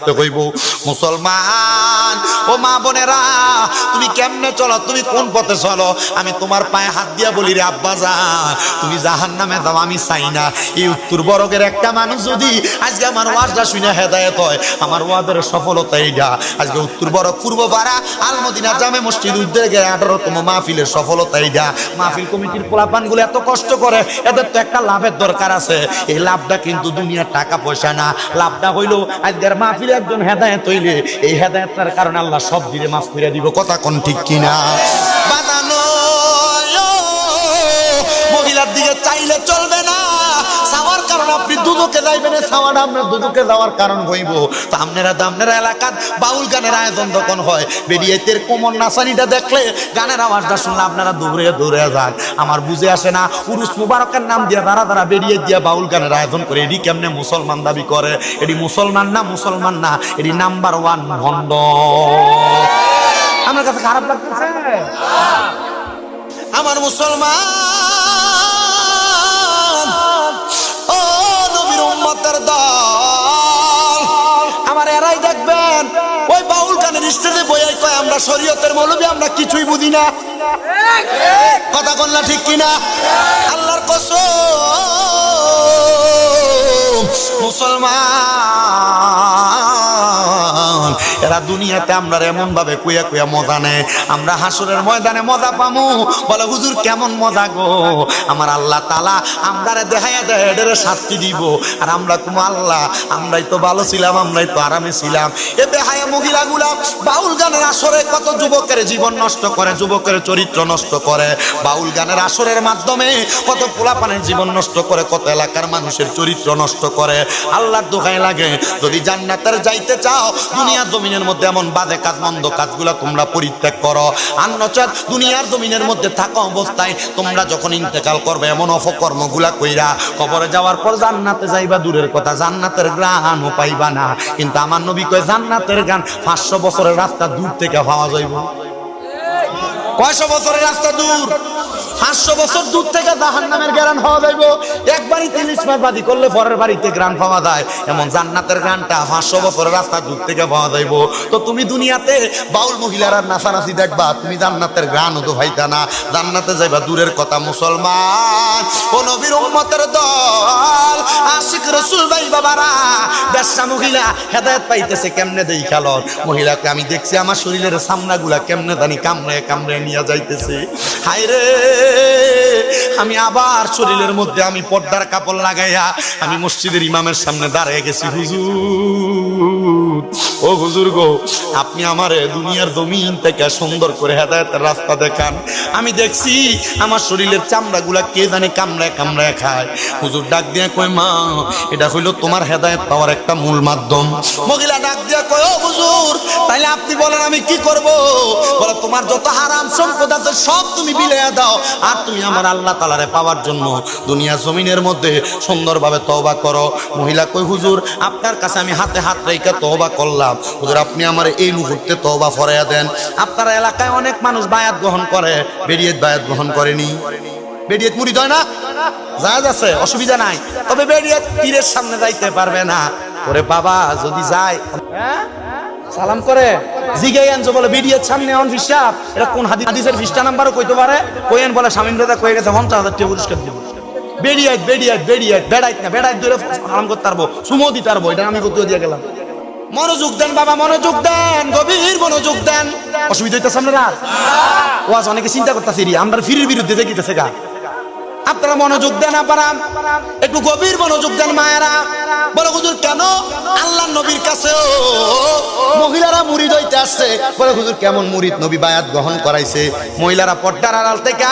করতে হইব। মুসলমান ও মা বোনেরা, তুমি কেমনে চলো, তুমি কোন পথে চলো? আমি তোমার পায়ে হাত দিয়া বলি রে আব্বা জান, তুমি জাহান্নামে যাও আমি চাই না। এই উত্তর বরগের একটা মানুষ যদি আজকে আমার ওয়াজটা শুনে হেদায়েত হয়, আমার ওয়াজের সফলতা এইটা। আজকে উত্তর বরগ পূর্বপাড়া আল মদিনা জামে মসজিদ উদ্যোগে 18তম মাহফিলের সফলতা এইটা। মাহফিল কমিটির পোলাপানগুলো এত কষ্ট করে, এদের তো একটা লাভের দরকার আছে। এই লাভটা কিন্তু দুনিয়ার টাকা পয়সা না, লাভটা হইলো আজকের মাহফিলে একজন হেদায়েত হইলে এই হেদায়েতটার কারণে আল্লাহ সব দিলে মাফ করে দিব। কথা কোন ঠিক কিনা? বাদানো মহিলার দিকে চাইলে চলবে না, সাওয়ার কারণ আপনি দুদকে যাইবেন, সাওয়ার আপনার দুদকে যাওয়ার কারণ হইব। তো আপনারা এলাকার বাউল গানের আয়োজন যখন হয়, বেরিয়েতের কোমর নাচানিটা দেখলে, গানের আওয়াজটা শুনলে আপনারা দৌড়ে দৌড়ে যান। আমার বুঝে আসে না, উরুস মুবারকের নাম দিয়ে তারা বেরিয়ে দিয়ে বাউল গানের আয়োজন করে, এটি কেমনে মুসলমান দাবি করে? এটি মুসলমান না, এটি নাম্বার 1 ভণ্ড। আমার কাছে খারাপ লাগতেছে আমার মুসলমান ও নবীর উম্মতের দল, আমার এরাই দেখবেন ওই বাউল গানের স্টেজে বইয়ে কয় আমরা শরীয়তের মৌলবী, আমরা কিছুই বুঝি না। কথা কন না ঠিক কিনা? আল্লাহর কসম মুসলমান, এরা দুনিয়াতে আমরা এমন ভাবে কুয়া কুয়া মজা নেয়, আমরা হাসরের ময়দানে মজা পামু। বলে হুজুর কেমন মজা গো? আমার আল্লাহ তাআলা আমরারে দেখাইয়া দেয়, এদের শাস্তি দিব। আর আমরা কুমু আল্লাহ, আমরাই তো ভালো ছিলাম, আমরাই তো আরামে ছিলাম। এ বেহায়া মহিলাগুলা বাউল গানের আসরে কত যুবকের জীবন নষ্ট করে, যুবকের চরিত্র নষ্ট করে। বাউল গানের আসরের মাধ্যমে কত পোলাপানের জীবন নষ্ট করে, কত এলাকার মানুষের চরিত্র নষ্ট করে। আল্লাহর দোহাই লাগে, যদি জান্নাতের যাইতে চাও, দুনিয়ার জমিনের মধ্যে এমন বাজে কাজ মন্দ কাজগুলা তোমরা পরিত্যাগ করো। আর নচেত দুনিয়ার জমিনের মধ্যে থাকা অবস্থায় তোমরা যখন ইন্তেকাল করবে, এমন অপকর্মগুলা কইরা কবরে যাওয়ার পর জান্নাতে যাইবা দূরের কথা, জান্নাতের গ্রাণও পাইবা না। কিন্তু আমার নবী কয় জান্নাতের গান 500 বছরের রাস্তা দূর থেকে পাওয়া যাইব। কয়শো বছরের রাস্তা দূর? 500 বছর দূর থেকে জাহান্নামের গ্রান পাওয়া যাইব। একবারই 30 মাস বাদি করলে পরের বাড়িতে গ্রান পাওয়া যায়, এমন জান্নাতের গ্রানটা 500 বছরের রাস্তা দূর থেকে পাওয়া যাইব। তো তুমি দুনিয়াতে বাউল মহিলারা নাচানাচি দেখবা, তুমি জান্নাতের গ্রানও তো পাইতা না, জান্নাতে যাইবা দূরের কথা। মুসলমান ও নবীর উম্মতের দল, আশিক রাসূল ভাই বাবারা, বেশ্যা মহিলা হেদায়েত পাইতেছে কেমনে দেই খেলর মহিলাকে আমি দেখছি আমার শরীরের সামনাগুলা কেমনে জানি কামড়ে কামড়ে নিয়ে যাইতেছে। হায় রে, আমি আবার শরীরের মধ্যে আমি পর্দার কাপড় লাগাইয়া আমি মসজিদের ইমামের সামনে দাঁড়িয়ে গেছি। হুজুর, ও হুজুর গো, আপনি আমারে দুনিয়ার জমিন থেকে সুন্দর করে হেদায়েতের রাস্তা দেখান। আমি দেখছি আমার শরীরের চামড়াগুলা কে জানি কামড়ায় কামড়ায় খায়। হুজুর ডাক দিয়ে কই, মা এটা হইলো তোমার হেদায়েত পাওয়ার একটা মূল মাধ্যম। মহিলা ডাক দিয়ে কয়, ও হুজুর, তাইলে আপনি বলেন আমি কি করব? বলে তোমার যত হারাম সম্পদ আছে সব তুমি বিলাইয়া দাও, আর তুমি আমার আল্লাহ তাআলারে পাওয়ার জন্য দুনিয়া জমিনের মধ্যে সুন্দরভাবে তওবা করো। মহিলা কই, হুজুর আপনার কাছে আমি হাতে হাত রেখে তওবা করলাম, হুজুর আপনি আমার এই মুহূর্তে তওবা ফরাইয়া দেন। আপনার এলাকায় অনেক মানুষ বায়াত গ্রহণ করে, বেরিয়েত বায়াত গ্রহণ করেনি। বেরিয়েত মুরিদ হয় না, জায়েজ আছে, অসুবিধা নাই, তবে বেরিয়েত পীরের সামনে যাইতে পারবে না। ওরে বাবা, যদি যায় সালাম করে জিগাইয়ান যে বলে বেরিয়েত সামনে অন হিসাব, এটা কোন হাদিসের পৃষ্ঠা নাম্বারও কইতে পারে, কইেন বলে শামীম রাজা কয়ে গেছে 50,000 টাকা পুরস্কার দিব। বেরিয়েত বেরিয়েত বেরিয়েত বেড়াইত না, বেড়াইত ধরে সালাম করতে পারবো, সুমো দিতে পারবো, এটা আমি করতে দিয়ে গেলাম। মনোযোগ দেন বাবা, মনোযোগ দেন, গভীর মনোযোগ দেন। অসুবিধা হইতেছে আপনারা? ওয়াজ অনেকে চিন্তা করতেছি আমরা ফিরির বিরুদ্ধে দেখিতেছে গা, আপনারা মনোযোগ দেন, আপনারা একটু গভীর মনোযোগ দেন। মায়েরা বলে, হুজুর কেন আল্লাহর নবীর কাছেও মহিলারা মুরিদ হইতে আসছে? বলে, হুজুর কেমন মুরিদ? নবী বায়াত গ্রহণ করাইছে, মহিলারা পর্দার আড়াল থেকে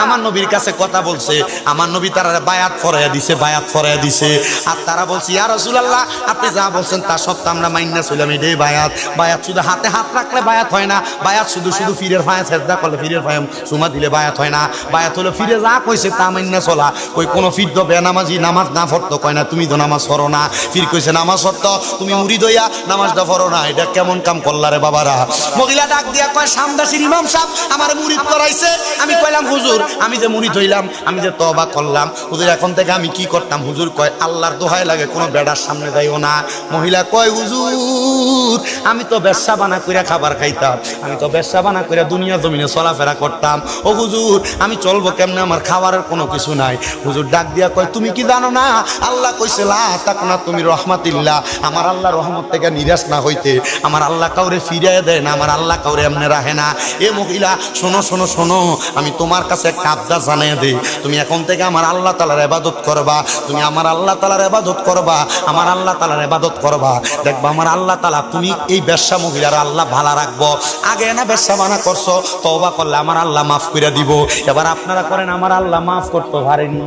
আমার নবীর কাছে কথা বলছে, আমার নবী তারা বায়াত ফরাইয়া দিছে, বায়াত ফরাইয়া দিছে। আর তারা বলছে, ইয়া রাসূলুল্লাহ আপনি যা বলছেন তা সত্য, আমরা মাইন্না ছিলাম, এটাই বায়াত। বায়াত শুধু হাতে হাত রাখলে বায়াত হয় না, বায়াত শুধু শুধু ফিরের ফায়ে সেজদা করলে, ফিরের ফায়ে সুমা দিলে বায়াত হয় না। বায়াত হলো ফিরে যা কইছে তা মাইন্না চলা। ওই কোনো ফির তো বেনামাজি নামাজ না পড়তো কয় না, তুমি তো নামাজ পড়ো না। ফির কইছে নামাজ পড়তো, তুমি মুরিদ হইয়া নামাজটা পড়ো না, এটা কেমন কাম প্রোগ্রাম করলারে বাবারা। মহিলা ডাক দিয়া কয় সামদাসির ইমাম সাহেব আমার মুরিদ করাইছে। আমি কইলাম হুজুর আমি যে মুরিদ হইলাম, আমি যে তওবা করলাম, হুজুর এখন থেকে আমি কি করতাম? হুজুর কয় আল্লাহর দোহাই লাগে কোনো বেড়ার সামনে যাইও না। মহিলা কয় হুজুর আমি তো ব্যবসা বানা কইরা খাবার খাইতাম, আমি তো ব্যবসা বানা কইরা দুনিয়া জমিনে চলাফেরা করতাম। ও হুজুর আমি চলবো কেমনে? আমার খাবারের কোনো কিছু নাই। হুজুর ডাক দিয়া কয় তুমি কি জানো না আল্লাহ কইছে লা তাকুনা তুমি রহমাতিল্লাহ, আমার আল্লাহ রহমত থেকে নিরাশ না হইতে। আমার আল্লাহ কাউরে ফিরিয়ে দেয় না, আমার আল্লাহ কাউরে এমনি রাখে না। এ মহিলা শোনো শোনো শোনো, আমি তোমার কাছে একটা আবদার জানিয়ে দিই, তুমি এখন থেকে আমার আল্লাহ তাআলার ইবাদত করবা, তুমি আমার আল্লাহ তাআলার ইবাদত করবা, আমার আল্লাহ তাআলার ইবাদত করবা। দেখবা আমার আল্লাহ তাআলা তুমি এই বেশ্যা মহিলার আল্লাহ ভালো রাখবো। আগে না বেশ্যা মানা করছো, তওবা করলে আমার আল্লাহ মাফ করে দিব। এবার আপনারা করেন আমার আল্লাহ মাফ করতে পারেনি,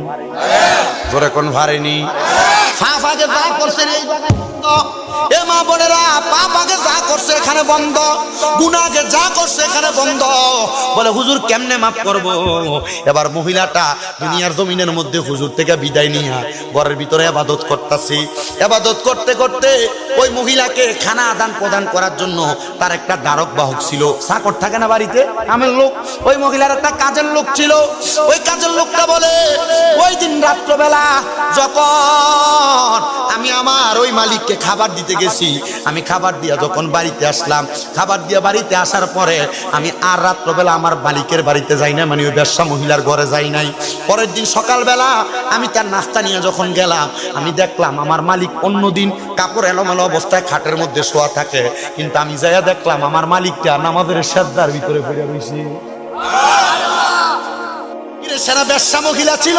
জোরে কোন পারেনি? পাপ আগে যা করছেন এই জায়গায় বন্ধ। এ মা বোনেরা পাপ আগে যা করছে এখানে বন্ধ, গুনাহ আগে যা করছে এখানে বন্ধ। বলে হুজুর কেমনে মাফ করব? এবার মহিলাটা দুনিয়ার জমিনের মধ্যে হুজুর থেকে বিদায় নিয়ে ঘরের ভিতরে ইবাদত করতেছি। ইবাদত করতে করতে ওই মহিলাকে খানা আদান প্রদান করার জন্য তার একটা দ্বারক বাহক ছিল, চাকর থাকে না বাড়িতে কামের লোক, ওই মহিলার একটা কাজের লোক ছিল। ওই কাজের লোকটা বলে ওই দিন রাত্রবেলা যখন আমি আমার ওই মালিককে খাবার দিতে গেছি, আমি খাবার দিয়া যখন বাড়িতে আসলাম, খাবার দিয়া বাড়িতে আসার পরে আমি আর রাত্রবেলা আমার মালিকের বাড়িতে যাই না, মানে ওই ব্যবসা মহিলার ঘরে যাই নাই। পরের দিন সকালবেলা আমি তার নাস্তা নিয়ে যখন গেলাম, আমি দেখলাম আমার মালিক অন্যদিন কাপড় এলোমেলো অবস্থায় খাটের মধ্যে শোয়া থাকে, কিন্তু আমি যাইয়া দেখলাম আমার মালিকটা নামাজের সেজদার ভিতরে পড়ে রইছে। সেরা ব্যবসা মহিলা ছিল,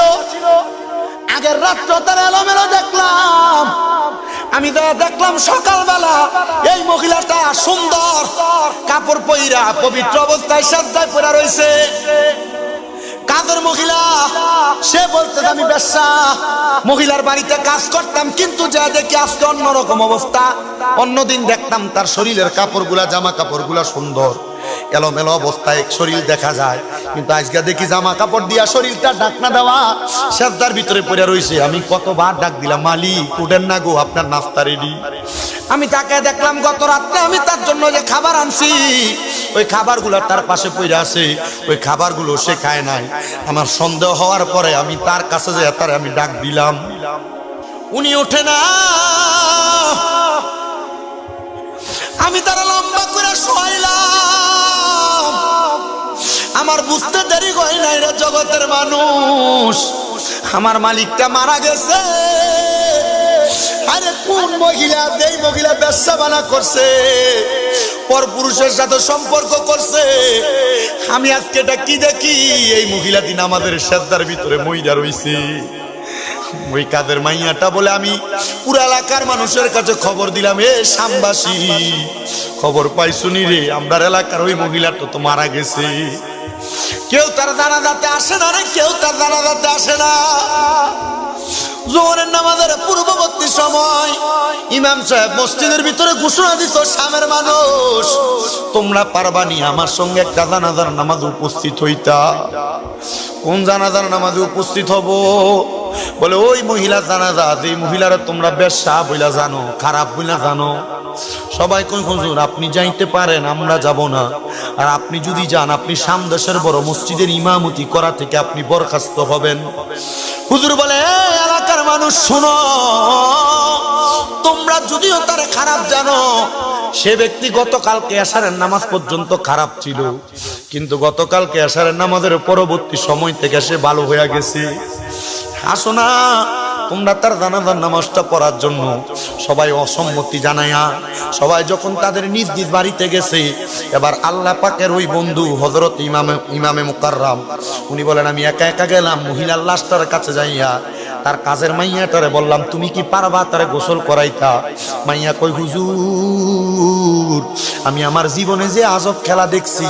আগের রাত্র তার এলোমেলো দেখলাম, আমি দেখলাম সকালবেলা এই মহিলাটা সুন্দর কাপড় পইরা পবিত্র অবস্থায় সাজদায় পড়া রইছে। কাজের মহিলা সে বলতে আমি ব্যবসা মহিলার বাড়িতে কাজ করতাম, কিন্তু যা দেখি আজকে অন্যরকম অবস্থা। অন্যদিন দেখতাম তার শরীরের কাপড়গুলা জামা কাপড়গুলা সুন্দর এলোমেলো অবস্থায় শরীর দেখা যায়, কিন্তু আজকে দেখি জামা কাপড় দিয়া শরীরটা ঢাকনা দেওয়া সেজদার ভিতরে পড়ে রইছে। আমি কতবার ডাক দিলাম মালিক উঠেন না গো, আপনার নাস্তা রেডি। আমি তাকে দেখলাম গত রাত্রে আমি তার জন্য যে খাবার আনছি ওই খাবারগুলো তার পাশে পড়ে আছে, ওই খাবারগুলো সে খায় নাই। আমার সন্দেহ হওয়ার পরে আমি তার কাছে যে তারে আমি ডাক দিলাম, উনি ওঠে না। আমি তারা লম্বা করে শোয়াইলাম, আমার বুঝতে দেরি হয় নাই রে জগতের মানুষ, আমার মালিকটা মারা গেছে। আরে কোন মহিলা, যেই মহিলা ব্যবসা বানা করছে, পর পুরুষের সাথে সম্পর্ক করছে, আমি আজকে এটা কি দেখি এই মহিলা দিন আমাদের সেজদার ভিতরে মইরা রইছে। ওই কাদের মাইয়াটা বলে আমি পুরো এলাকার মানুষের কাছে খবর দিলাম, এ শামবাসী খবর পাইছুনি রে, আমরা এলাকার ওই মহিলাটা তো মারা গেছে। কেউ তার জানাজাতে আসে না রে, কেউ তার জানাজাতে আসে না। জোহরের নামাজের পূর্ববর্তী সময় ইমাম সাহেব মসজিদের ভিতরে ঘোষণা দিত, শামের মানুষ তোমরা পারবানি আমার সঙ্গে একটা জানাজার নামাজ উপস্থিত হইতা। কোন জানাজার নামাজে উপস্থিত হব? বলে ওই মহিলা জানাজা, এই মহিলারা তোমরা বেশ্যা বইলা জানো, খারাপ বইলা জানো। সবাই কই হুজুর আপনি যাইতে পারেন, আমরা যাব না। আর আপনি যদি যান আপনি সামদেশের বড় মসজিদের ইমামতি করা থেকে আপনি বরখাস্ত হবেন। হুজুর বলে এলাকার মানুষ শোনো, তোমরা যদিও তারে খারাপ জানো, সে ব্যক্তি গতকালকে এশারের নামাজ পর্যন্ত খারাপ ছিল, কিন্তু গতকালকে এশারের নামাজের পরবর্তী সময় থেকে সে ভালো হয়ে গেছে। আসো না তোমরা তার জানাজার নামাজটা পড়ার জন্য। সবাই অসম্মতি জানায়া সবাই যখন তাদের নিজ নিজ বাড়িতে গেছে, এবার আল্লাহ পাকের ওই বন্ধু হযরত ইমামে মুকাররম উনি বলেন আমি একা একা গেলাম মহিলার লাশটার কাছে যাইয়া তার কাজের মাইয়াটারে বললাম তুমি কি পারবা তারে গোসল করাইতা? মাইয়া কই হুজুর আমি আমার জীবনে যে আজব খেলা দেখছি,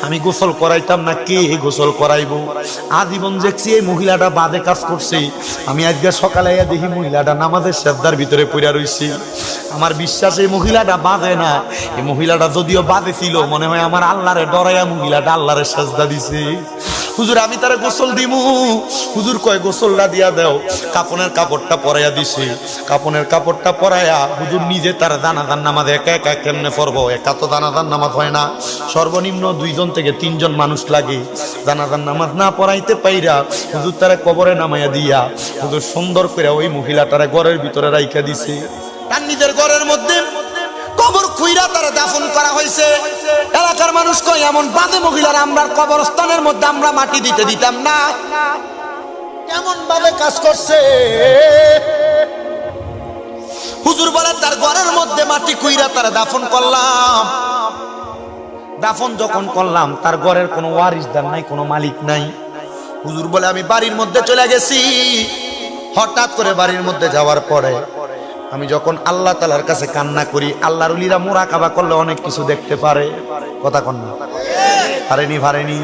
আমি গোসল করাইতাম না, কে গোসল করাইবো? আজীবন দেখছি এই মহিলাটা বাদে কাজ করছে, আমি আজকে সকালে দেখি মহিলাটা নামাজের সেজদার ভিতরে পড়ে রইছি। আমার বিশ্বাস এই মহিলাটা বাদে না, এই মহিলাটা যদিও বাদে ছিল মনে হয় আমার আল্লাহরে ডরাইয়া মহিলাটা আল্লাহরে সেজদা দিছে। হুজুর আমি তারে গোসল দিমু। হুজুর কয় গোসলটা দিয়া দাও। কাফনের কাপড়টা পরাইয়া দিছি। কাফনের কাপড়টা পরাইয়া হুজুর নিজে তার জানাজার নামাজ একা একা কেমনে পড়বো, একা তো জানাজার নামাজ হয় না, সর্বনিম্ন 2 থেকে 3 মানুষ লাগে। জানাজার নামাজ না পড়াইতে পাইরা হুজুর তারে কবরে নামাইয়া দিয়া হুজুর সুন্দর করে ওই মহিলাটারে ঘরের ভিতরে রাইখা দিছে। তার নিজের ঘরের মধ্যে কবর খুইরা তারা দাফন করা হয়েছে। এলাকার মানুষ কয় এমন বাদে মহিলার আমরা কবরস্থানের মধ্যে আমরা মাটি দিতে দিতাম না, কেমন ভাবে কাজ করছে। হুজুর বলে তার ঘরের মধ্যে মাটি খুইরা তারা দাফন করলাম। দাফন যখন করলাম তার ঘরের কোনো ওয়ারিসদার নাই, কোনো মালিক নাই। হুজুর বলে আমি বাড়ির মধ্যে চলে গেছি। হঠাৎ করে বাড়ির মধ্যে যাওয়ার পরে আমি যখন আল্লাহ তাআলার কাছে কান্না করি, আল্লাহর ওলিরা মুরাকাবা করলে অনেক কিছু দেখতে পারে। কথা কন না? পারেনি।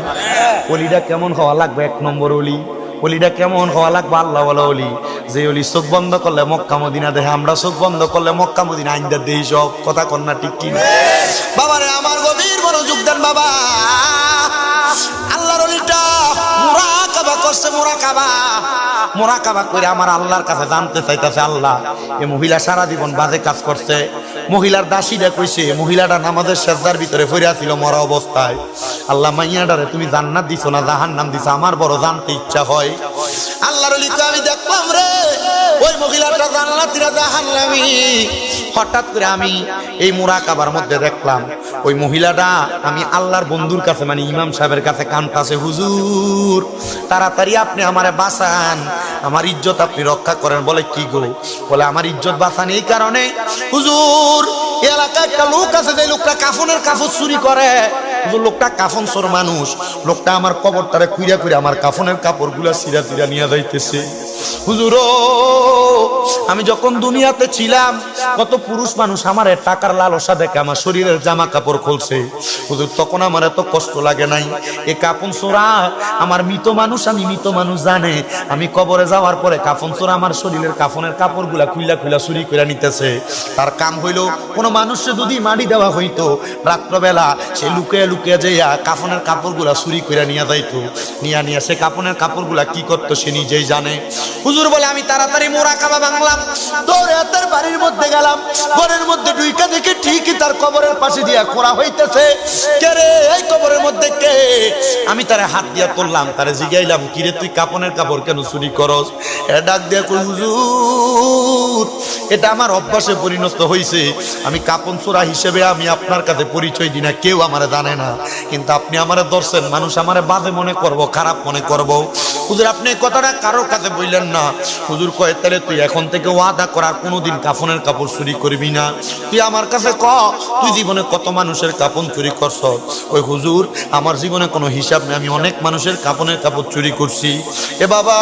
ওলিটা কেমন হওয়া লাগবে? 1 নম্বর ওলি। ওলিটা কেমন হওয়া লাগবে? আল্লাহ ওয়ালা ওলি। যে ওলি চোখ বন্ধ করলে মক্কা মদিনা দেখে, আমরা চোখ বন্ধ করলে মক্কা মদিনা আইন্দা দেই সব। কথা কন না? ঠিক কি না? বাবারে আমার গভীর মনোযোগ দেন বাবা। আল্লাহর ওলিটা মুরাকাবা করছে, মুরাকাবা করে আমার আল্লাহর কাছে জানতে চাইতেছে, আল্লাহ এই মহিলা সারা জীবন বাজে কাজ করছে। মহিলার দাসীরা কইছে মহিলাটা নামাজের সেজদার ভিতরে পড়ে ছিল মরা অবস্থায়। আল্লাহ মাইয়াটারে তুমি জান্নাত দিছো না জাহান্নাম দিছো? আমার বড় জানতে ইচ্ছা হয়। আল্লাহর ওলি তো আমি দেখলাম রে ওই মহিলাটা জান্নাতি না জাহান্নামী। হঠাৎ করে আমি এই মুরাকাবার মধ্যে দেখলাম ওই মহিলাটা আমি আল্লাহর বন্ধুর কাছে মানে ইমাম সাহেবের কাছে কাঁদতাছে, হুজুর তাড়াতাড়ি আপনি আমারে বাঁচান, আমার ইজ্জত আপনি রক্ষা করেন। বলে কি গো? বলে আমার ইজ্জত বাঁচান এই কারণে হুজুর এলাকায় একটা লোক আছে, যে লোকটা কাফনের কাপড় চুরি করে। লোকটা কাফন চোর মানুষ। লোকটা আমার কবরটারে খুইরা খুইরা আমার কাফনের কাপড়গুলা চিরা চিরা নিয়ে যাইতেছে। হুজুর আমি যখন দুনিয়াতে ছিলাম কত পুরুষ মানুষ আমার টাকার লালসা দেখে আমার শরীরের জামা কাপড় খুলছে। হুজুর তখন আমার এত কষ্ট লাগে নাই। এ কাফন চোরা আমার মৃত মানুষ, আমি মৃত মানুষ জানে আমি কবরে যাওয়ার পরে কাফন চোরা আমার শরীরের কাফনের কাপড়গুলা খুইলা খুইলা চুরি করে নিতেছে। তার কাম হইল কোনো মানুষে যদি মাটি দেওয়া হইতো রাত্রবেলা সে লুকিয়ে লুকিয়ে যাইয়া কাফনের কাপড়গুলা চুরি করে নিয়ে যাইতো। নিয়ে সে কাফনের কাপড়গুলা কি করতো সে নিজেই জানে। হুজুর বলে আমি তাড়াতাড়ি মুরাকাবা ভাঙলাম, দৌড়ে তার বাড়ির মধ্যে গেলাম। ঘরের মধ্যে ঢুইকা দেখে ঠিকই তার কবরের পাশে দিয়া খোঁড়া হইতেছে। কে রে এই কবরের মধ্যে কে? আমি তারে হাত দিয়া তুললাম, তারে জিগাইলাম কিরে তুই কাফনের কাপড় কেন চুরি করস? এ ডাক দিয়া কই হুজুর এটা আমার অভ্যাসে পরিণত হয়েছে। আমি কাপন চোরা হিসেবে আমি আপনার কাছে পরিচয় দিই না, কেউ আমারে জানে না, কিন্তু আপনি আমারে ধরছেন, মানুষ আমারে বাজে মনে করব, খারাপ মনে করব। হুজুর আপনি এই কথাটা কারোর কাছে বললেন না। হুজুর কয় তাহলে তুই এখন থেকে ওয়াদা করা কোনোদিন কাফনের কাপড় চুরি করবি না। তুই আমার কাছে ক তুই জীবনে কত মানুষের কাপন চুরি করছ? ওই হুজুর আমার জীবনে কোনো হিসাব নেই, আমি অনেক মানুষের কাপনের কাপড় চুরি করছি। এ বাবা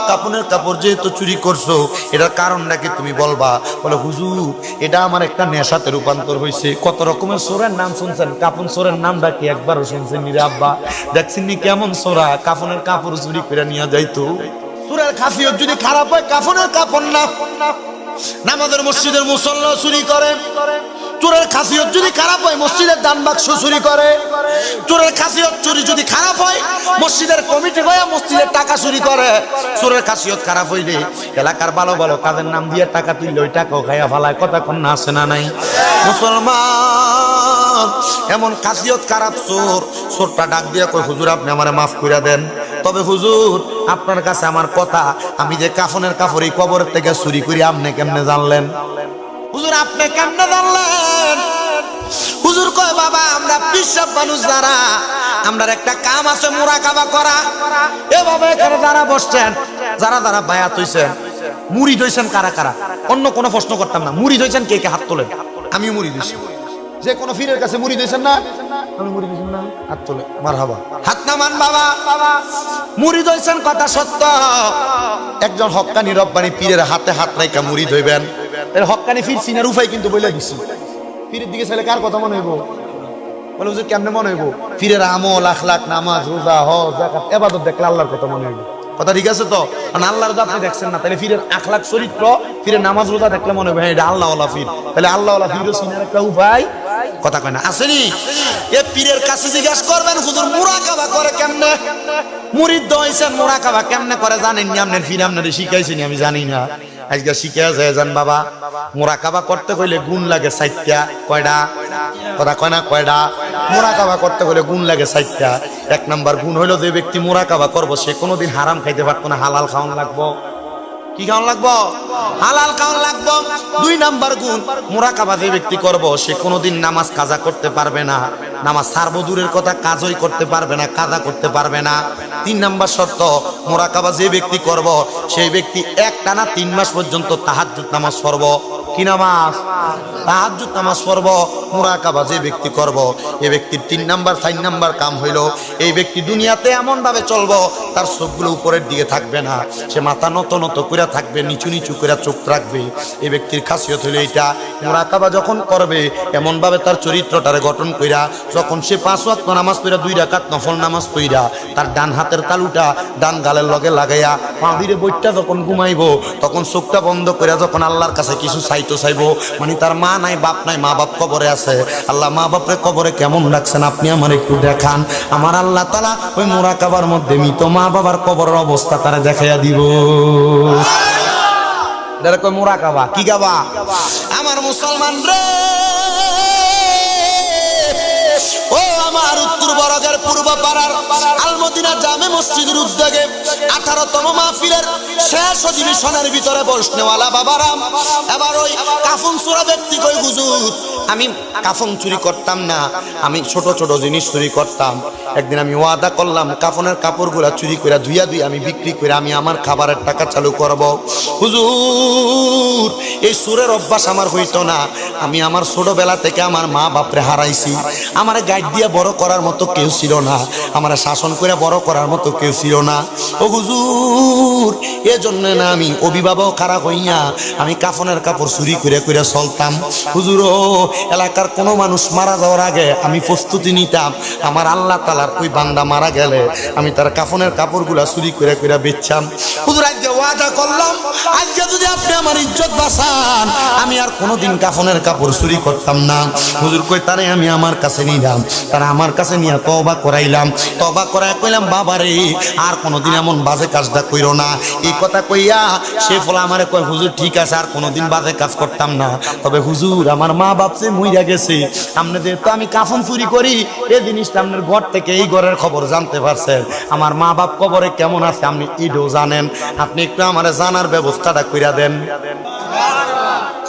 কাপনের কাপড় যেহেতু চুরি করছো এটার কারণটা কি তুমি বলবা? বলে হুজুর এটা আমার একটা নেশাতে রূপান্তর হয়েছে। কত রকমের চোরের নাম শুনছেন, কাপন চোরের নামটা কি একবারও শুনছেন নি রে আব্বা? দেখছেন নি কেমন চোরা কাফনের কাপড় চুরি করে নিয়ে যাইতো? চোরের খাসিয়ত যদি খারাপ হয় কাফনের কাপড় না। নামাজের মসজিদের মুসল্লা চুরি করে। চোরের খাসিয়ত যদি খারাপ হয় মসজিদের দান বাক্স চুরি করে। চোরের খাসিয়ত চুরি যদি খারাপ হয় মসজিদের কমিটি হয়ে মসজিদের টাকা চুরি করে। চোরের খাসিয়ত খারাপ হইলে এলাকার ভালো ভালো কাজের নাম দিয়ে টাকা তুললে ওই টাকাও খাইয়া ফালায়। কথা কন্যা আছে না নাই? মুসলমান এমন খাসিয়ত খারাপ চোর, চোরটা ডাক দিয়া কই হুজুর আপনি আমারে মাফ করে দেন, তবে হুজুর আপনার কাছে আমার কথা, আমি যে কাফনের কাপড় এই কবরের থেকে চুরি করি আপনি কেমনে জানলেন? হুজুর আপনি কেমনে জানলেন? হুজুর কয় বাবা আমরা পিসাব মানুষ যারা, আমরা একটা কাম আছে মুরাকাবা করা। এভাবে এখানে যারা বসছেন, যারা যারা বায়াত হইছেন, মুরিদ হইছেন কারা কারা? অন্য কোনো প্রশ্ন করতাম না, মুরিদ হইছেন কে কে হাত তোলেন। আমি মুরিদ হইছি। যে কোনো ফিরের কাছে মুরিদ হইছেন না? আমি মুরিদ হইছেন না? হাত তোলে। মারহাবা। হাত নামান বাবা। মুরিদ হইছেন কথা সত্য। একজন হক্কানি রব্বানি পীরের হাতে হাত রাইকা মুরিদ হইবেন। এর হক্কানি ফির সিনার উফাই কিন্তু বইলা দিছি। পীরের দিকে চাইলে কার কথা মনে হইব? বলে হুজুর কেমনে মনে হইব? পীরের আমল আখলাক নামাজ রোজা হজ যাকাত ইবাদত দেখলে আল্লাহর কথা মনে হইব। কথা ঠিক আছে তো? কারণ আল্লাহর আপনি দেখছেন না, তাহলে ফিরের আখলাক চরিত্র, ফিরের নামাজ রোজা দেখলে মনে হবে এটা আল্লাহওয়ালা ফির। তাহলে আল্লাহওয়ালা ফিরও চিনার একটা উপায় কথা কয় না আসেনি? এ পীরের কাছে জিজ্ঞাসা করবেন হুজুর মুরাকাবা করে কেমনে? মুরিদ হইছেন, মুরাকাবা কেমনে করে জানেন নি? আপনার ফির আপনারে শিখাইছেনি আমি জানি না, আজকে শিখে যায় যান বাবা। মুরাকাবা করতে কইলে গুণ লাগে 4টা। কয়টা? কথা কয় না কয়টা? মুরাকাবা করতে গেলে গুণ লাগে 4টা। 1 নাম্বার গুণ হইলো যে ব্যক্তি মুরাকাবা করবো সে কোনোদিন হারাম খাইতে পারতো না, হালাল খাওয়ান লাগবো। কি খাওয়ান লাগবো? হালাল খাওয়ান লাগবো। 2 নাম্বার গুণ, মুরাকাবা যে ব্যক্তি করবো সে কোনোদিন নামাজ কাজা করতে পারবে না, নামাজ ছাড়বো দূরের কথা কাজই করতে পারবে না, কাজা করতে পারবে না। 3 নাম্বার শর্ত, মুরাকাবা যে ব্যক্তি করব সেই ব্যক্তি একটানা 3 মাস পর্যন্ত তাহাজ্জুদ নামাজ পড়বো। কি নামাজ? তাহাজ্জুদ নামাজ পড়ব। মুরাকাবা যে ব্যক্তি করব এই ব্যক্তির 3 নাম্বার 4 নাম্বার কাম হইলো এই ব্যক্তি দুনিয়াতে এমন ভাবে চলবো তার চোখগুলো উপরের দিকে থাকবে না, সে মাথা নত নত করে থাকবে, নিচু নিচু করে চোখ রাখবে। এই ব্যক্তির খাসিয়ত হইলো এটা। মুরাকাবা যখন করবে এমন ভাবে তার চরিত্রটারে গঠন কইরা, যখন সে 5 ওয়াক্ত নামাজ পড়া 2 রাকাত নফল নামাজ পড়া তার ডান হাতের তালুটা ডান গালের লগে লাগাইয়া পাঁদিরে বইটা যখন ঘুমাইবো তখন চোখটা বন্ধ করে যখন আল্লাহর কাছে কিছু চাইবো, মানে তার মা নাই বাপ নাই, মা বাপ কবরে আছে, আল্লাহ মা বাপরে কবরে কেমন রাখছেন আপনি আমার একটু দেখান। আমার আল্লাহ তাআলা ওই মুরাকাবার মধ্যে মৃত মা বাবার কবরের অবস্থা তারা দেখাইয়া দিব। এটা কই মুরাকাবা। কি গাবা? আমার মুসলমান রে, ও আমার উত্তর বরাগের পূর্ব পাড়ার আল মদিনা জামে মসজিদের উদ্যোগে 18তম মাহফিলের শেষ অধিবেশনের ভিতরে বসনেওয়ালা বাবারাম, এবার ওই কাফন চোরা ব্যক্তি কই হুজুর আমি কাফন চুরি করতাম না, আমি ছোট ছোট জিনিস চুরি করতাম। একদিন আমি ওয়াদা করলাম কাফনের কাপড়গুলা চুরি করে ধুইয়া আমি বিক্রি করে আমি আমার খাবারের টাকা চালু করব। হুজুর এই সুরের অভ্যাস আমার হইতো না, আমি আমার ছোটবেলা থেকে আমার মা বাপরে হারাইছি, আমার গাইড দিয়ে বড় করার মতো কেউ ছিল না, আমার শাসন করে বড় করার মতো কেউ ছিল না। ও হুজুর এজন্য না আমি অভিভাবক খারাপ হইয়া আমি কাফনের কাপড় চুরি করে করে চলতাম। হুজুর এলাকার কোনো মানুষ মারা যাওয়ার আগে আমি প্রস্তুতি নিতাম, আমার আল্লাহ তাআলার ওই বান্দা মারা গেলে আমি তার কাফনের কাপড়গুলা চুরি করে করে বেচতাম। হুজুর আজকে ওয়াদা করলাম আজকে যদি আপনি আমার ইজ্জত বাঁচান আমি আর কোনোদিন কাফনের কাপড় চুরি করতাম না। হুজুর কই তারে আমি আমার কাছে নিলাম, তারা আমার কাছে নিয়ে তওবা করাইলাম, তওবা করায় কইলাম বাবারে আর কোনোদিন এমন বাজে কাজটা কইরো না। এই কথা কইয়া সে ফলে আমারে কয় হুজুর ঠিক আছে আর কোনোদিন বাজে কাজ করতাম না, তবে হুজুর আমার মা বাপ যে মইরা গেছে, আপনি যেহেতু আমি কাফন চুরি করি এই জিনিসটা আপনার ঘর থেকে এই ঘরের খবর জানতে পারছেন, আমার মা বাপ কবরে কেমন আছে আপনি এটাও জানেন, আপনি একটু আমার জানার ব্যবস্থাটা কইরা দেন।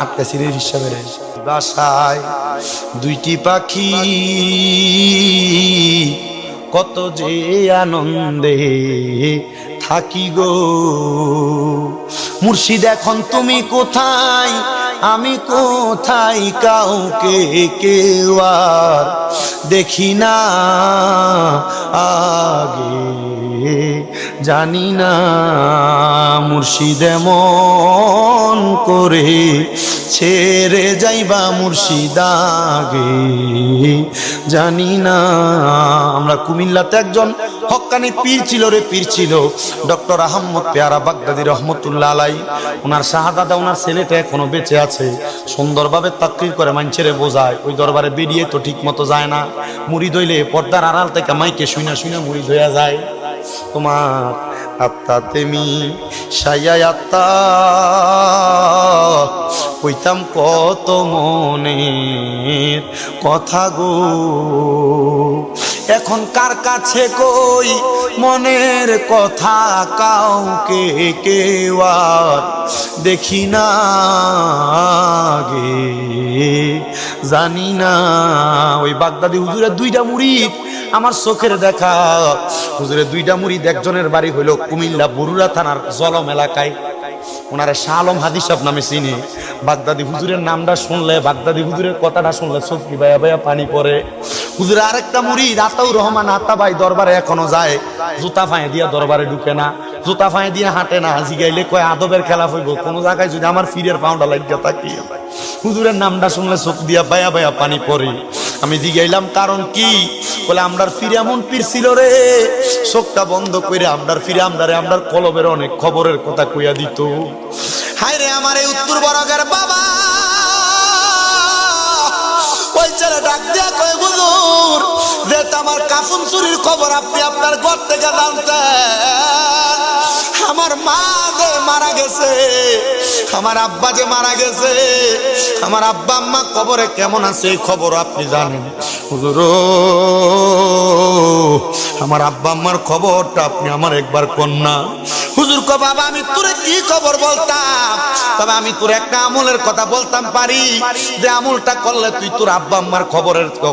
আপনি সিরিজ হিসাবে বাসায় 2টি পাখি কত যে আনন্দে থাকি গো, মুর্শিদ এখন তুমি কোথায় আমি কোথায় কাউকে কেউ আর দেখি না আগে জানি না, মুর্শিদ মন করে ছেড়ে যাইবা মুর্শিদ আগে জানি না। আমরা কুমিল্লাতে একজন হক্কানি পীর ছিল রে, পীর ছিল ডক্টর আহমদ পেয়ারা বাগদাদি রহমতুল্লাহ আলাই। ওনার শাহাদাতে ওনার ছেলেটা এখনো বেঁচে আছে, সুন্দরভাবে তাকরির করে মানুষেরে বোঝায়, ওই দরবারে বেরিয়ে তো ঠিক মতো যায় না, মুরিদ হইলে পর্দার আড়াল থেকে মাইকে শুনা শুনা মুরিদ হইয়া যায়। তোমার আত্মা তেমি সাইয়া আত্মা কইতাম কত মনের কথা গো, এখন কার কাছে কই মনের কথা কাউকে কেউ আর দেখি না গে জানি না। ওই বাগদাদি হুজুরের 2টা মুরিদ আমার চোখের দেখা, হুজুরের 2টা মুরিদ একজনের বাড়ি হইল কুমিল্লা বরুড়া থানার জলম এলাকায়, ওনারা শাহ আলম হাদিস সাহেব নামে চিনি। বাগদাদি হুজুরের নামটা শুনলে বাগদাদি হুজুরের কথাটা শুনলে চোখি ভাইয়া ভাইয়া পানি পড়ে। হুজুরের আরেকটা মুরিদ আতাউর রহমান আতা ভাই দরবারে এখনো যায়, জুতা ফাঁয়ে দিয়া দরবারে ঢুকে না, জুতা ফাঁয়ে দিয়ে হাঁটে না, জিগাইলে কয় আদবের খেলা হইব, কোন জায়গায় যদি আমার ফিরের পাউন্ডা লাগিয়া থাকি হুজুরের নামটা শুনলে চোখ দিয়া ভাইয়া ভাইয়া পানি পড়ে। আমি জিগাইলাম কারণ কি? বলে আমরার ফিরে এমন পীর ছিল রে, চোখটা বন্ধ করে আমরার ফিরে আমরার কলবের অনেক খবরের কথা কইয়া দিত। হায় রে আমার এই উত্তর বরগের বাবা, ওই ছেলে ডাক দিয়া কয় হুজুর, যেটা আমার কাফন চুরির খবর আপনি আপনার ঘর থেকে জানতেন, আমার মা যে মারা গেছে, আমার আব্বা যে মারা গেছে, আমার আব্বা আম্মা কবরে কেমন আছে এই খবর আপনি জানেন। হুজুর আমার আব্বা আম্মার খবরটা আপনি আমার একবার কন্যা। হুজুর কো বাবা আমি তোরে কি খবর বলতাম, তবে আমি তোর একটা আমলের কথা বলতাম পারি, যে আমলটা করলে তুই তোর আব্বা আম্মার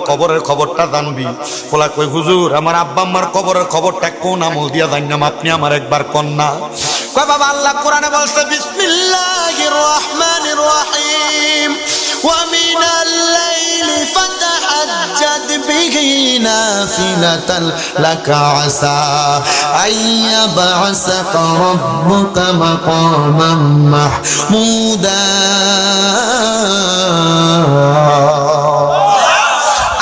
কবরের খবরটা জানবি। বলা কই হুজুর আমার আব্বা আম্মার কবরের খবরটা কোন আমল দিয়া জানলাম, আপনি আমার একবার কন্যা। কয় বাবা আল্লাহ কোরআনে বলছে বিসমিল্লাহির রাহমানির রাহিম ওয়া মিনাল লাইলি ফাতাহাজ্জাদ বিহি নাফিলাতান লাকা আসা আইয়াবআসাকা রাব্বুকা মাকামান মাহমুদা।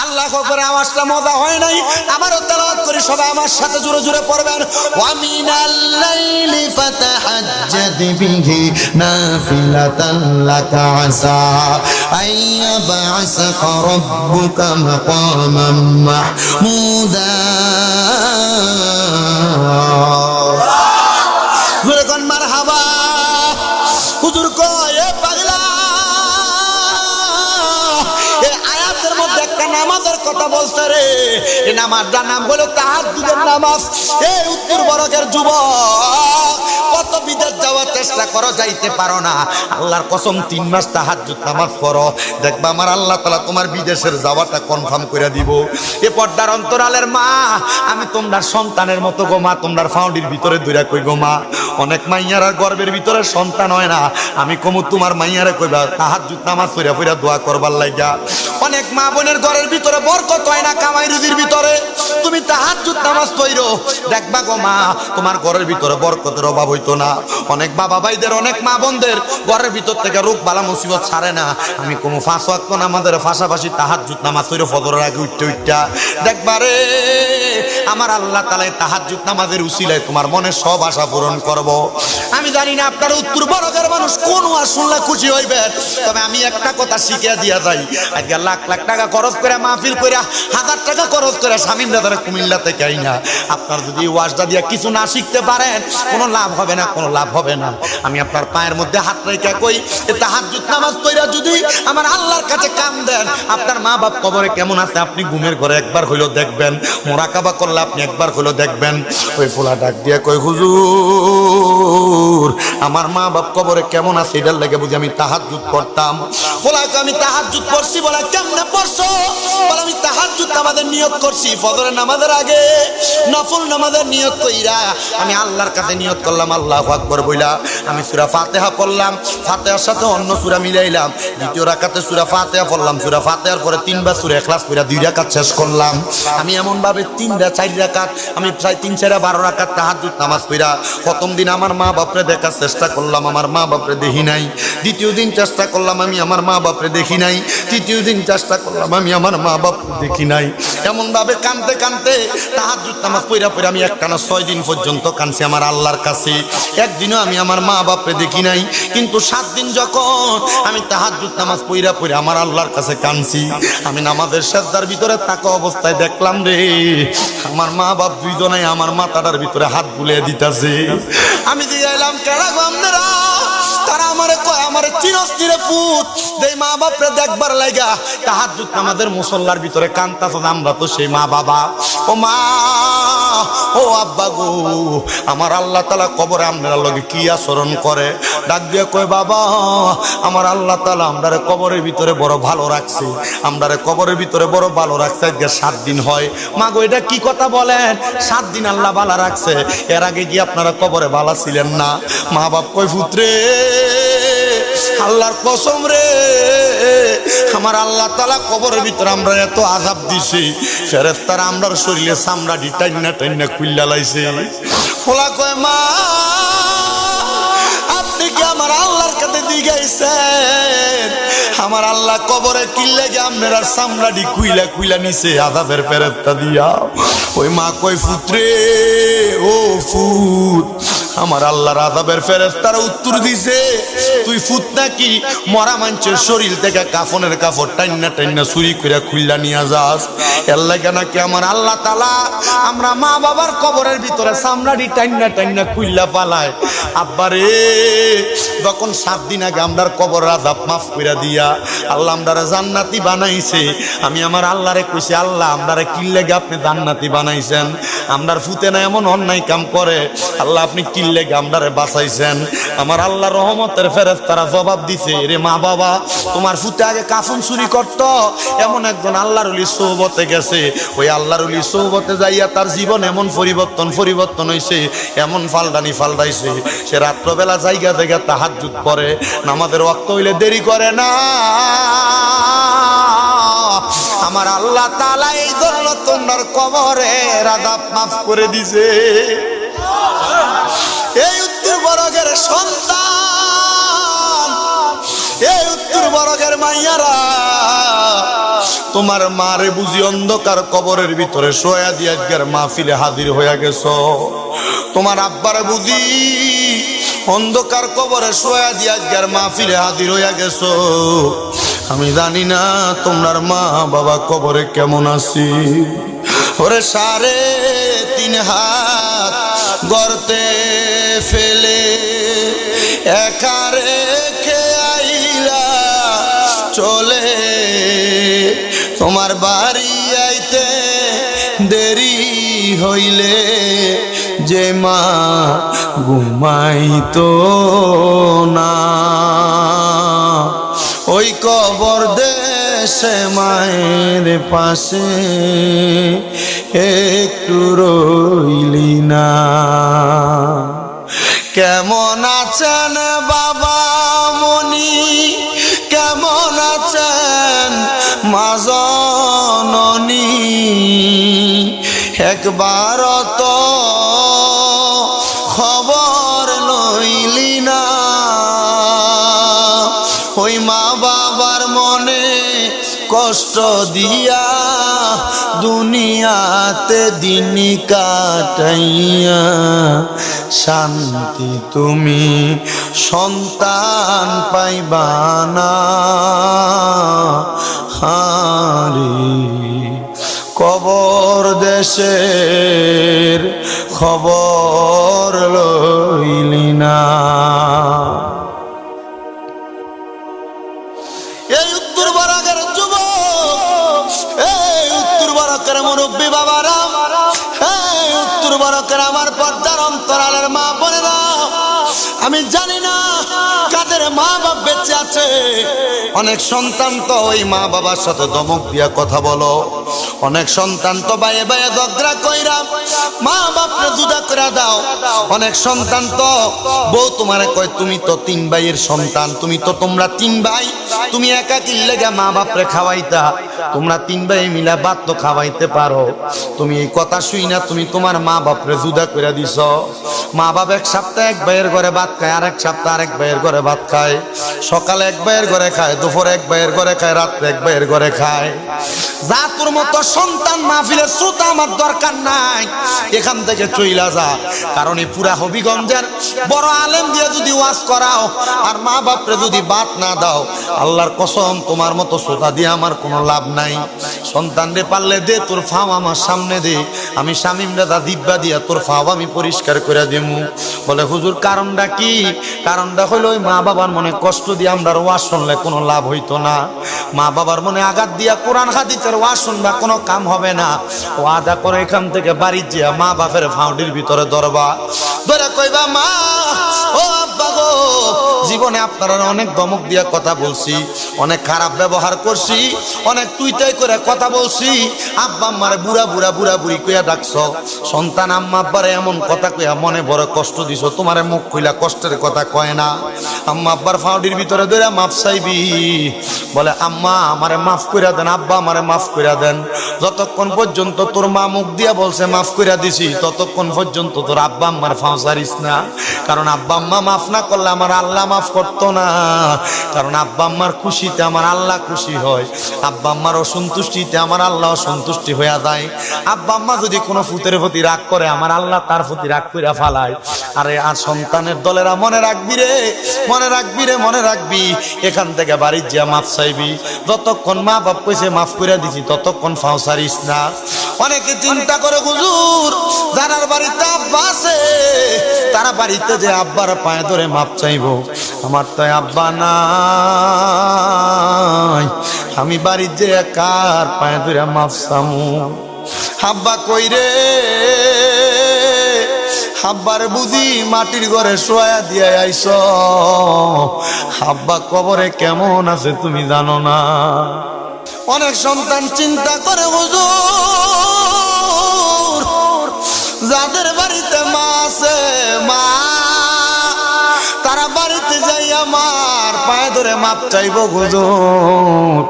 আল্লাহ করে আওয়াজটা মজা হয় নাই, আমারও তেলাওয়াত করি, সবাই আমার সাথে জোরে জোরে পড়বেন। ওয়া মিনাল লাইলি ফাতাহাজ্জাদ বিহি নাফিলাতান লাকা আসা আইয়াবআসাকা রাব্বুকা মাকামান মাহমুদা। জোরে কোন মারহাবা। হুজুর কয় এ পাগলা, এই আয়াতের মধ্যে একটা নামাজের কথা বলছে রে, এই নামাজটার নাম হলো তাহাজ্জুদের নামাজ। এই উত্তর বরগের যুবক, কত বিদেশ যাওয়ার চেষ্টা করো, যাইতে পারো না, আল্লাহর কসম 3 মাস তাহাজ্জুদ নামাজ পড়ো, দেখবা আমার আল্লাহ তাআলা তোমার বিদেশের যাওয়াটা কনফার্ম করে দিব। এ পর্দার অন্তরালের মা, আমি তোমরা সন্তানের মতো গো মা, তোমরা ফাউন্ডির ভিতরে দইরা কই গো মা, অনেক মাইয়ার গর্বের ভিতরে সন্তান হয় না, আমি কমু তোমার মাইয়ারে কইবা তাহাজ্জুদ নামাজ পড়া পড়া দোয়া করবার লাগা। অনেক মা বোনের ঘরের ভিতরে বরকত হয় না কামাই রুজির ভিতরে, তুমি তাহাজ্জুদ নামাজ পড়ো, দেখবা গো মা তোমার ঘরের ভিতরে বরকতের অভাব হইতো না। অনেক বাবা ভাইদের, অনেক মা বোনদের ঘরের ভিতর থেকে রোগ বালা মুসিবত ছাড়ে না, আমি কোনো 5 ওয়াক্ত নামাজের পাশাপাশি তাহাজ্জুদ নামাজ পড়ো, ফজরের আগে উঠতে দেখবা রে আমার আল্লাহ তাআলা তাহাজ্জুদ নামাজের উসিলায় তোমার মনের সব আশা পূরণ করব। আমি জানি না আপনার উত্তর বরগের মানুষ কোন ওয়াজ শুনলে খুশি হইবেন, তবে আমি একটা কথা শিখিয়ে দিয়া যাই, আজকে লাখ লাখ টাকা খরচ করে মাহফিল করে, 1000 টাকা খরচ করে স্বামীর দাদারে কুমিল্লা থেকে আইনা, আপনার যদি ওয়াজটা দিয়া কিছু না শিখতে পারেন, কোনো লাভ হবে না, কোনো লাভ হবে না। আমি আপনার পায়ের মধ্যে হাত রেখে কই, তাহাজ্জুদ নামাজ পড়া যদি আমার আল্লাহর কাছে কাম দেন, আপনার মা বাপ কবরে কেমন আছে আপনি ঘুমের ঘরে একবার হইলো দেখবেন, মুরাকাবা করলে আপনি একবার হইলো দেখবেন। ওই ফুলা ডাক দিয়া কই হুজুর আমার মা বাপ কবরে কেমন আছে এটার লাগে বুঝি আমি তাহাজ্জুদ পড়তাম। বলাকে আমি তাহাজ্জুদ পড়ছি, বলা কেমনে পড়ছো? বলে আমি তাহাজ্জুদ নামাজের নিয়ত করছি, ফজরের নামাজের আগে নফল নামাজের নিয়ত কইরা আমি আল্লাহর কাছে নিয়ত করলাম আল্লাহু আকবার বইলা, আমি সূরা ফাতিহা পড়লাম, ফাতিহার সাথে অন্য সূরা মিলাইলাম, দ্বিতীয় রাকাতে সূরা ফাতিহা পড়লাম, সূরা ফাতিহার পরে 3 বার সূরা ইখলাস পড়া 2 রাকাত শেষ করলাম। আমি এমন ভাবে 4 রাকাত, আমি প্রায় 3 4 12 রাকাত তাহাজ্জুদ নামাজ পড়া প্রথম দিন আমার মা বাপরে দেখার চেষ্টা করলাম, আমার মা বাপরে দেখি নাই। দ্বিতীয় দিন চেষ্টা করলাম, আমি আমার মা বাপরে দেখি নাই। তৃতীয় দিন চেষ্টা করলাম, আমি আমার মা বাপ দেখি নাই। এমন ভাবে কানতে কানতে তাহাজ্জুদ নামাজ পড়া পড়া আমি একটানা 6 দিন পর্যন্ত কানছি আমার আল্লাহর কাছে। একদিনও আমি আমার মা বাপরে দেখি নাই, কিন্তু 7 দিন যখন আমি তাহাজ্জুদ নামাজ পড়া পড়া আমার আল্লাহর কাছে কানছি, আমি নামাজের সিজদার ভিতরে থাকা অবস্থায় দেখলাম রে আমার মা বাপ দুইজনেই আমার মাথাটার ভিতরে হাত বুলিয়ে দিতেছে। আমি দিলাম কেডা গো আপনারা? তারা আমারে কয় আমারে চিরস্তিরে পুত দেই মা বাপরে দেখবার লাগা তাহাজ্জুদ নামাজের মুসল্লার ভিতরে কান্তাছে, আমরা তো সেই মা বাবা। ও মা ও আব্বা গো, আমার আল্লাহ তাআলা কবরে আপনারা লগে কি আচরণ করে? ডাক দিয়ে কয় বাবা আমার আল্লাহ তাআলা আমরারে কবরের ভিতরে বড় ভালো রাখছে, আমরারে কবরের ভিতরে বড় ভালো রাখছে। আজকে 7 দিন হয়। মা গো এটা কি কথা বলেন? 7 দিন আল্লাহ ভালো রাখছে, এর আগে কি আপনারা কবরে ভালো ছিলেন না? মা বাপ কয় পুত্রে আল্লাহর কসম রে, আমার আল্লাহ তাআলা কবরের ভিতরে আমরা এত আযাব দিছি, ফেরেশতারা আমরার শরীরে চামড়া ডি টাইনা টাইনা খুইলা লাইছে। ফলা কয় মা আপনি কি আমার আল্লাহর কাছে জিজ্ঞাসেন আমার আল্লাহ কবরে কিল্লে গে আপনার চামড়াটি কুইলা কুইলা নিছে আযাবের ফেরেশতা দিয়া। ওই মা কই পুত্রে ও ফুত, আমার আল্লাহর আযাবের ফেরেশতারা উত্তর দিছে তুই ফুত নাকি মরা মানুষের শরীর থেকে কাফনের কাপড় টাইনা টাইনা চুরি করে খুইলা নিয়ে যাস। এর লাগে নাকি আমার আল্লাহ তাআলা আমরা মা বাবার কবরের ভিতরে চামড়াটি টাইনা টাইনা খুইলা পালায়। আব্বারে যখন 7 দিন আগে আমরার কবরের আযাব মাফ কইরা দিয়া আল্লাহ আমরারে জান্নাতি বানাইছে, আমি আমার আল্লাহরে কইছি আল্লাহ আমরারে কি লাগে আপনি জান্নাতি বানাইছেন? আমরার ফুতে না এমন অন্যায় কাম করে, আল্লাহ আপনি কি লাগে আমরারে বাঁচাইছেন? আমার আল্লাহ রহমতের ফেরেশতারা জবাব দিছে রে মা বাবা, তোমার ফুতে আগে কাফন চুরি করত, এমন একজন আল্লাহর ওলি সোহবতে গেছে, ওই আল্লাহর ওলি সোহবতে যাইয়া তার জীবন এমন পরিবর্তন হইছে, এমন ফালদাইছে, সে রাত্রবেলা জায়গা জায়গা তাহাজ্জুদ পড়ে, নামাজের ওয়াক্ত হইলে দেরি করে না। আমার আল্লাহ তাআলা এই জন্য তোমার কবরের আযাব মাফ করে দিছে। এই উত্তর বরগের সন্তান, এই উত্তর বরগের মাইয়ারা, তোমার মারে বুঝি অন্ধকার কবরের ভিতরে শোয়া দিয়ে আজকের মাহফিলে হাজির হইয়া গেছো। তোমার আব্বারে বুঝি অন্ধকার কবরে শোয়া দিয়ে আজকের মাহফিলে হাজির হইয়া গেছো। আমি জানি না তোমার মা বাবা কবরে কেমন আছি। ওরে 3.5 হাত গর্তে ফেলে একা রেখে আইলা চলে, তোমার বাড়ি আইতে দেরি হইলে যে মা ঘুমাইতো না, ওই কবর দেশে মায়ের পাশে একটু রইলি না। কেমন আছেন বাবা মনি, কেমন আছেন মা জননী, একবার তো খবর লইলি না। ওই মা বাবার মনে কষ্ট দিয়া দুনিয়াতে দিন কাটাইয়া শান্তি তুমি সন্তান পাইবা না। হারি কবর দেশের খবর লইলি না। এই উত্তর বরাকের যুবক, এই উত্তর বরাকের মুরব্বী বাবারা, এই উত্তর বরাকের আমার পর্দার অন্তরালের মা বোনেরা, আমি জানি না কাদের মা বাপ বেঁচে আছে। অনেক সন্তান তো ওই মা বাবার সাথে ধমক দিয়া কথা বলো, অনেক সন্তান তো বাইয়ে বাইয়ে ঝগড়া কইরা মা বাপরে জুদা করে দাও। অনেক সন্তান তো বউ তোমারে কয় তুমি তো 3 ভাইয়ের সন্তান, তোমরা 3 ভাই, তুমি একা কি লেগে মা বাপরে খাওয়াইতা? তোমরা 3 ভাই মিলা ভাত তো খাওয়াইতে পারো। তুমি এই কথা শুই না তুমি তোমার মা বাপরে জুদা করে দিছ। মা বাপ এক সপ্তাহ এক ভাইয়ের ঘরে ভাত খায়, আর এক সপ্তাহ আরেক ভাইয়ের ঘরে ভাত খায়, সকালে এক ভাইয়ের ঘরে খায়, দুপুরে এক ভাইয়ের ঘরে খায়, রাত্রে এক ভাইয়ের ঘরে খায়। যা তোর মতো সন্তান মাহফিলের শ্রোতা আমার দরকার নাই, এখান থেকে চইলা যা। কারণ এই পুরা হবিগঞ্জের বড় আলেম দিয়ে যদি ওয়াজ করাও আর মা বাপরে যদি ভাত না দাও, আল্লাহর কসম তোমার মতো শ্রোতা দিয়ে আমার কোনো লাভ নাই। সন্তান রে পারলে দে, তোর ফাও আমার সামনে দে, আমি শামিম দাদা দিব্যা দিয়া তোর ফাও আমি পরিষ্কার করে দেবো। বলে হুজুর কারণটা কি? কারণটা হইলো ওই মা বাবার মনে কষ্ট দিয়ে আমরা ওয়াজ শুনলে কোনো লাভ হইতো না। মা বাবার মনে আঘাত দিয়া কোরআন হাদিসের ওয়াজ শুনবা কোনো কাম হবে না। ওয়াদা করে এখান থেকে বাড়ি যা মা বাপের ফাউন্ডির ভিতরে ধরবা, ধরে কইবা মা ও আব্বা গো, জীবনে আপনারা অনেক ধমক দিয়া কথা বলছি, অনেক খারাপ ব্যবহার করছি, অনেক তুইতাই করে কথা বলছি, আব্বা আম্মারে বুড়া বুড়ি কইয়া ডাকছ। সন্তান আম্মা আব্বারে এমন কথা কইয়া মনে বড় কষ্ট দিছ, তোমারে মুখ কইলা কষ্টের কথা কয় না। আম্মা আব্বার ফাউন্ডির ভিতরে ধরে মাফ চাইবি, বলে আম্মা আমারে মাফ কইরা দেন, আব্বা আমারে মাফ কইরা দেন। যতক্ষণ পর্যন্ত তোর মা মুখ দিয়া বলছে মাফ কইরা দিছি, ততক্ষণ পর্যন্ত তোর আব্বা আম্মার ফাও ছাড়িস না। কারণ আব্বা আম্মা মাফ না করলে পারলে আমার আল্লাহ মাফ করতো না, কারণ আব্বা আম্মার খুশিতে আমার আল্লাহ খুশি হয়, আব্বা আম্মার অসন্তুষ্টিতে আমার আল্লাহ অসন্তুষ্টি হইয়া যায়। আব্বা আম্মা যদি কোনো ফুতের প্রতি রাগ করে আমার আল্লাহ তার প্রতি রাগ কইরা ফালায়। আরে আর সন্তানের দলেরা মনে রাখবি রে, মনে রাখবি রে, মনে রাখবি, এখান থেকে বাড়ির যা মাফ চাইবি, যতক্ষণ মা বাপ কইছে মাফ করে দিছি ততক্ষণ ফাও ছাড়িস না। অনেকে চিন্তা করে হুজুর যারার বাড়িতে আব্বা আছে তারা বাড়িতে যে আব্বার পায়ে ধরে মাপ চাইবো, আমার তো আব্বা নাই, আমি বাড়ির যে কার পায়ে ধরে মাপ চামু? আব্বা কই রে? আব্বার বুঝি মাটির ঘরে শোয়া দিয়ে আইস, আব্বা কবরে কেমন আছে তুমি জানো না। অনেক সন্তান চিন্তা করে হুজুর যাদের বাড়িতে মা আছে, মা তারা বাড়িতে যাই আমার পায়ে ধরে মাপ চাইবো হুজুর,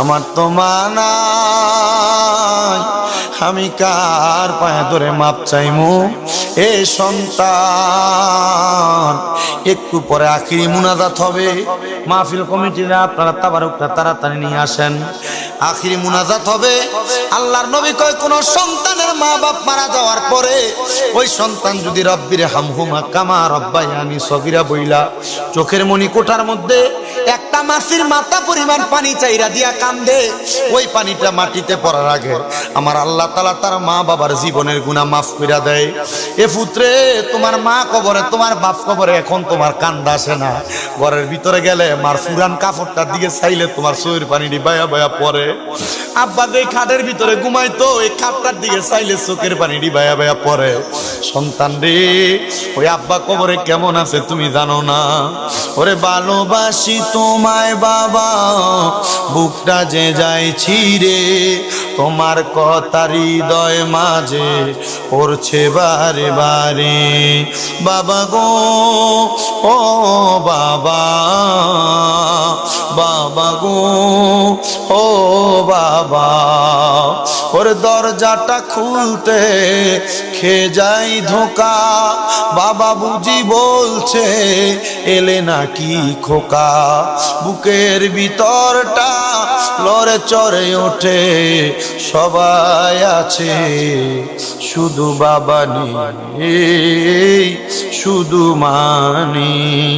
আমার তো মা নাই, আমি কার পায়ে ধরে মাপ চাইমু? এ সন্তান একটু পরে আখিরি মুনাজাত হবে, মাহফিল কমিটিরা আপনারা তাবারুকটা তাড়াতাড়ি নিয়ে আসেন। আখিরি মুনাজাত হবে। আল্লাহর নবী কয় কোন সন্তানের মা বাপ মারা যাওয়ার পরে ওই সন্তান যদি রব্বির হামহুমা কামা রব্বায়ানি সগীরা বইলা চোখের মনি কোঠার মধ্যে একটা মাছির মাথা পরিমাণ পানি চাইরা দিয়া কান্দে, ওই পানিটা মাটিতে পড়ার আগে আমার আল্লাহ তাআলা তার মা বাবার জীবনের গুনাহ মাফ কইরা দেয়। এ পুত্রে তোমার মা কবরে, তোমার বাপ কবরে, এখন তোমার কান্দা আসে না, ঘরের ভিতরে গেলে মার ফুরান কাপড়টার দিকে চাইলে তোমার চোখের পানি বায়া বায়া পড়ে। আব্বা যে খাটের ভিতরে ঘুমাইতো এই খাটটার দিকে চাইলে চোখের পানি বায়া বায়া পড়ে। সন্তান রে, ওই আব্বা কবরে কেমন আছে তুমি জানো না? ওরে ভালোবাসি তোমায় বাবা, বুকটা যে যাইছি রে, তোমার কথা হৃদয় মাঝে পড়ছে বারে বারে। বাবা গো, ও বাবা, বাবা গো, ও বাবা, ওর দরজাটা খুলতে খেয়ে যাই ধোকা, বাবা বুঝি বলছে এলে নাকি খোকা, বুকের ভিতরটা লড়ে চড়ে ওঠে, সবাই আছে শুধু বাবা নেই, শুধু মা নেই।